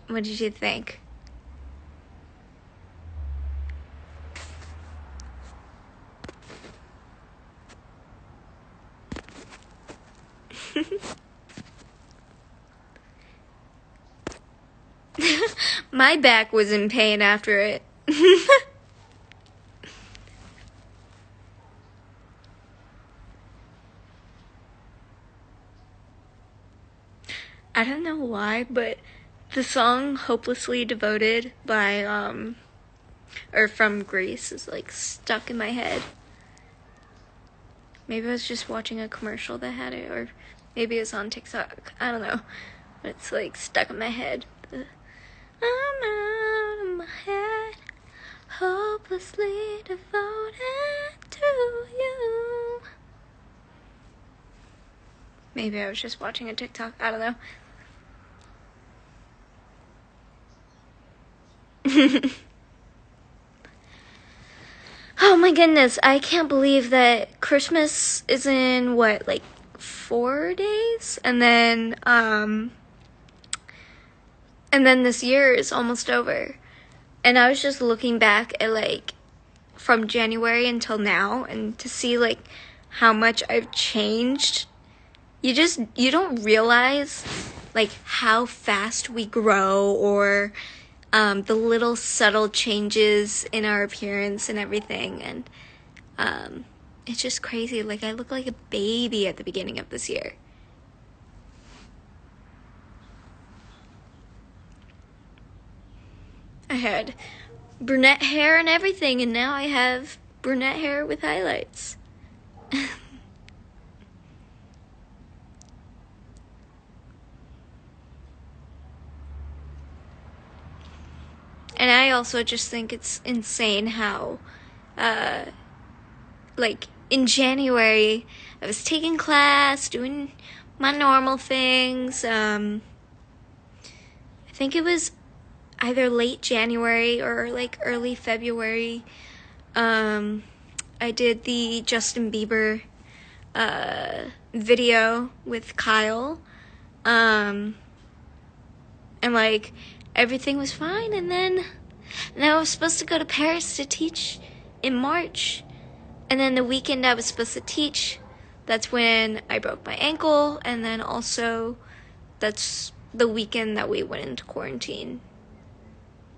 What did you think? My back was in pain after it. I don't know why, but the song Hopelessly Devoted by, or from Grease is like stuck in my head. Maybe I was just watching a commercial that had it, or maybe it's on TikTok. I don't know. But it's like stuck in my head. I'm out of my head, hopelessly devoted to you. Maybe I was just watching a TikTok. I don't know. Oh my goodness, I can't believe that Christmas is in what, like 4 days? And then this year is almost over. And I was just looking back at like from January until now, and to see like how much I've changed. You don't realize like how fast we grow, or the little subtle changes in our appearance and everything. And it's just crazy. Like, I look like a baby at the beginning of this year. I had brunette hair and everything, and now I have brunette hair with highlights. And I also just think it's insane how, like, in January, I was taking class, doing my normal things. I think it was either late January or, like, early February. I did the Justin Bieber video with Kyle. And, like, everything was fine, and then I was supposed to go to Paris to teach in March, and then the weekend I was supposed to teach, that's when I broke my ankle, and then also that's the weekend that we went into quarantine.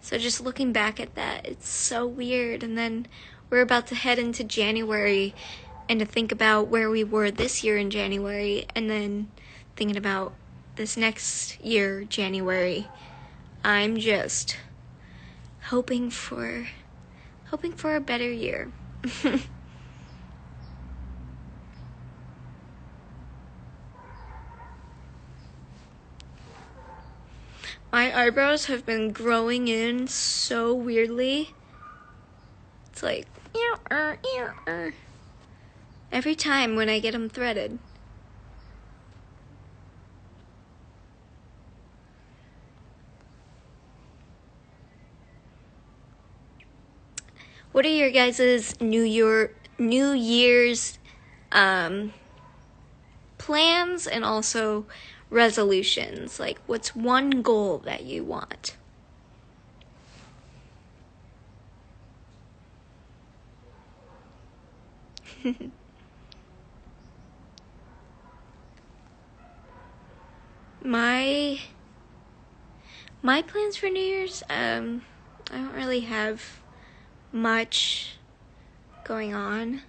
So just looking back at that, it's so weird. And then we're about to head into January, and to think about where we were this year in January, and then thinking about this next year, January, I'm just hoping for a better year. My eyebrows have been growing in so weirdly. It's like, every time when I get them threaded. What are your guys' New Year's plans, and also resolutions? Like, what's one goal that you want? My plans for New Year's, I don't really have much going on.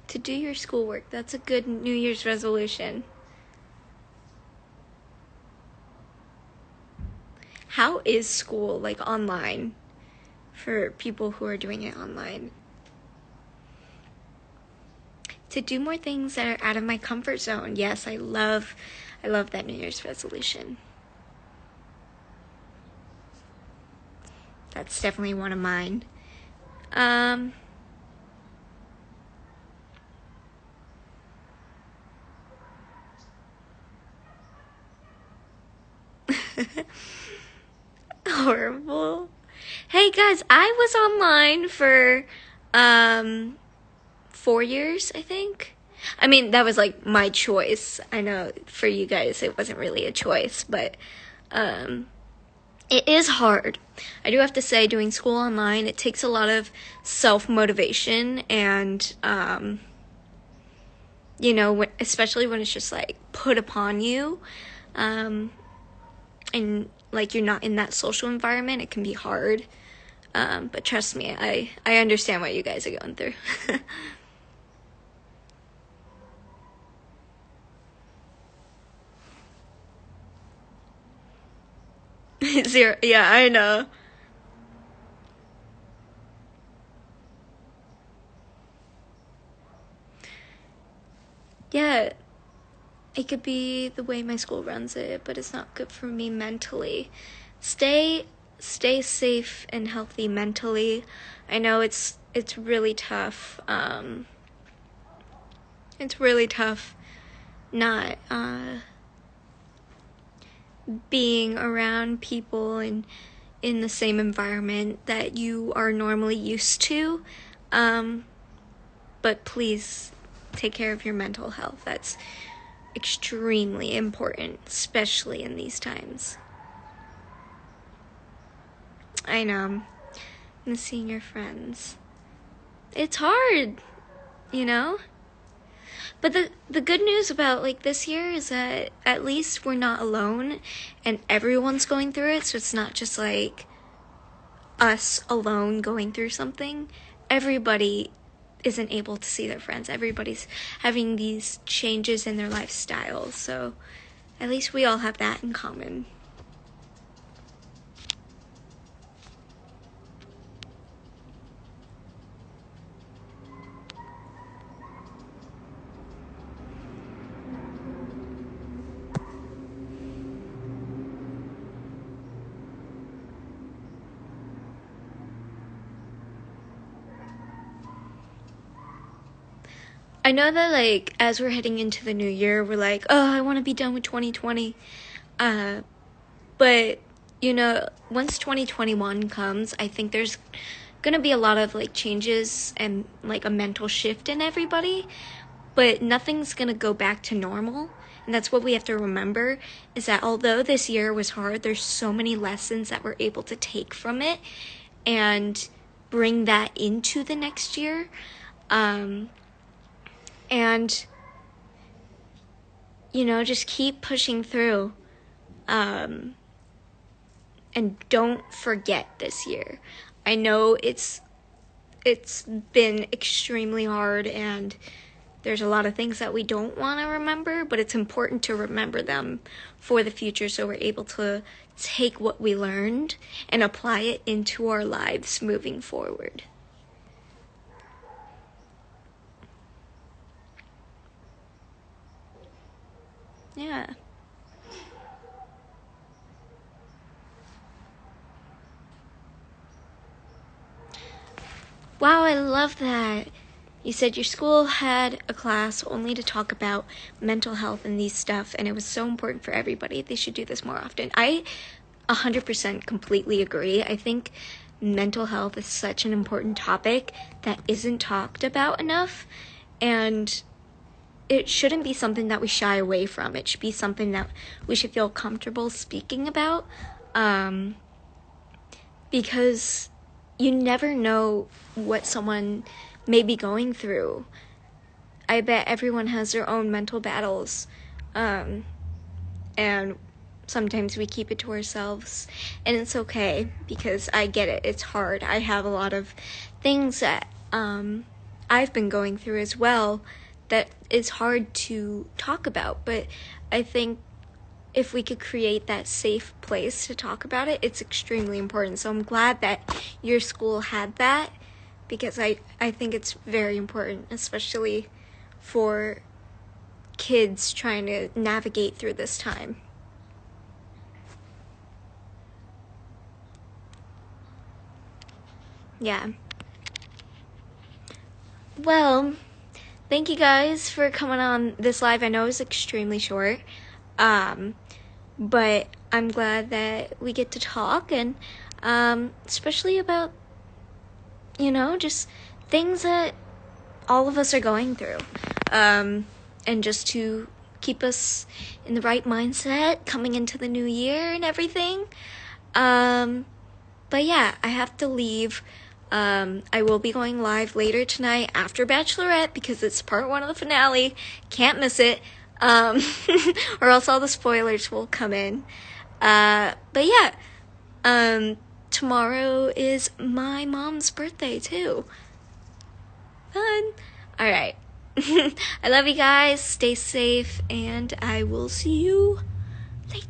To do your schoolwork, that's a good New Year's resolution. How is school, like, online, for people who are doing it online? To do more things that are out of my comfort zone. Yes, I love that New Year's resolution. That's definitely one of mine. Horrible. Hey guys, I was online for 4 years, I think. I mean, that was like my choice. I know for you guys it wasn't really a choice, but it is hard. I do have to say, doing school online, it takes a lot of self-motivation and, especially when it's just like put upon you, and like you're not in that social environment, it can be hard. But trust me, I understand what you guys are going through. Zero, yeah, I know. Yeah, it could be the way my school runs it, but it's not good for me mentally. Stay stay safe and healthy mentally. I know it's really tough. It's really tough not being around people and in the same environment that you are normally used to. But please take care of your mental health. That's extremely important, especially in these times. I know. Missing your friends. It's hard, you know? But the good news about like this year is that at least we're not alone and everyone's going through it, so it's not just like us alone going through something. Everybody isn't able to see their friends. Everybody's having these changes in their lifestyle, so at least we all have that in common. I know that like as we're heading into the new year, we're like, oh, I want to be done with 2020. But once 2021 comes, I think there's gonna be a lot of like changes and like a mental shift in everybody, but nothing's gonna go back to normal. And that's what we have to remember, is that although this year was hard, there's so many lessons that we're able to take from it and bring that into the next year. And just keep pushing through. And don't forget this year. I know it's been extremely hard and there's a lot of things that we don't want to remember, but it's important to remember them for the future so we're able to take what we learned and apply it into our lives moving forward. Yeah. Wow, I love that. You said your school had a class only to talk about mental health and these stuff, and it was so important for everybody. They should do this more often. I 100% completely agree. I think mental health is such an important topic that isn't talked about enough, and it shouldn't be something that we shy away from. It should be something that we should feel comfortable speaking about, because you never know what someone may be going through. I bet everyone has their own mental battles, and sometimes we keep it to ourselves, and it's okay, because I get it. It's hard. I have a lot of things that I've been going through as well that is hard to talk about, but I think if we could create that safe place to talk about it, it's extremely important. So I'm glad that your school had that, because I think it's very important, especially for kids trying to navigate through this time. Yeah. Well, thank you guys for coming on this live. I know it was extremely short, but I'm glad that we get to talk, and especially about, just things that all of us are going through, and just to keep us in the right mindset coming into the new year and everything. But yeah, I have to leave. I will be going live later tonight after Bachelorette because it's part 1 of the finale. Can't miss it. Or else all the spoilers will come in. But yeah, tomorrow is my mom's birthday too. Fun. Alright. I love you guys. Stay safe, and I will see you later.